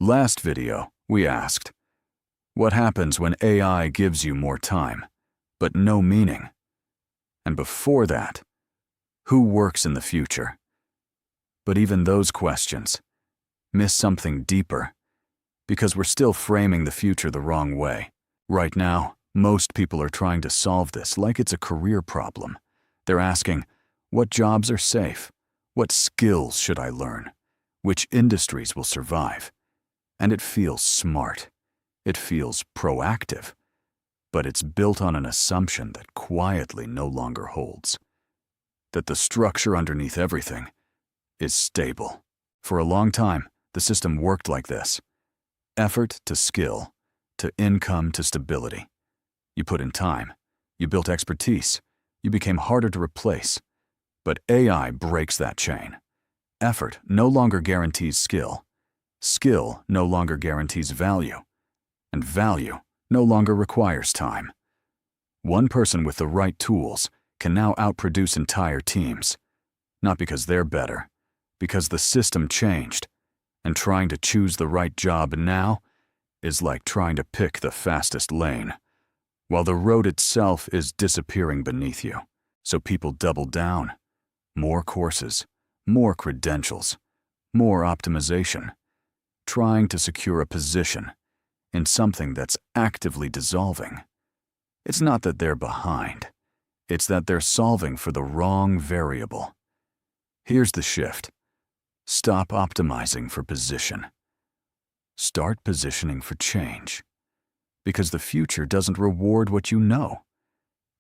Last video, we asked, what happens when AI gives you more time, but no meaning? And before that, who works in the future? But even those questions miss something deeper, because we're still framing the future the wrong way. Right now, most people are trying to solve this like it's a career problem. They're asking, what jobs are safe? What skills should I learn? Which industries will survive? And it feels smart. It feels proactive. But it's built on an assumption that quietly no longer holds. That the structure underneath everything is stable. For a long time, the system worked like this. Effort to skill, to income to stability. You put in time, you built expertise, you became harder to replace. But AI breaks that chain. Effort no longer guarantees skill. Skill no longer guarantees value. And value no longer requires time. One person with the right tools can now outproduce entire teams. Not because they're better, because the system changed. And trying to choose the right job now is like trying to pick the fastest lane, while the road itself is disappearing beneath you. So people double down. More courses, more credentials, more optimization, trying to secure a position in something that's actively dissolving. It's not that they're behind. It's that they're solving for the wrong variable. Here's the shift. Stop optimizing for position. Start positioning for change. Because the future doesn't reward what you know.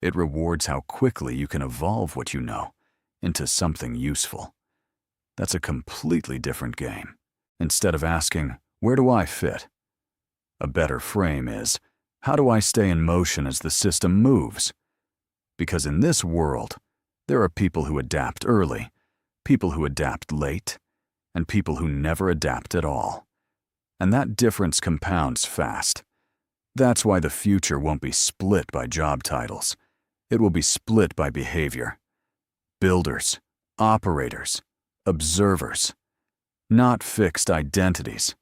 It rewards how quickly you can evolve what you know into something useful. That's a completely different game. Instead of asking, where do I fit? A better frame is, how do I stay in motion as the system moves? Because in this world, there are people who adapt early, people who adapt late, and people who never adapt at all. And that difference compounds fast. That's why the future won't be split by job titles. It will be split by behavior. Builders, operators, observers. Not fixed identities,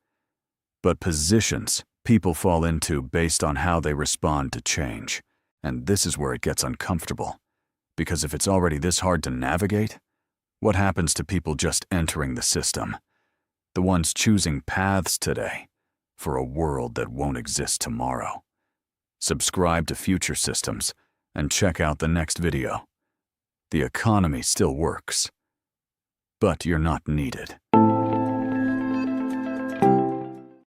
but positions people fall into based on how they respond to change. And this is where it gets uncomfortable. Because if it's already this hard to navigate, what happens to people just entering the system? The ones choosing paths today for a world that won't exist tomorrow. Subscribe to Future Systems and check out the next video. The economy still works, but you're not needed.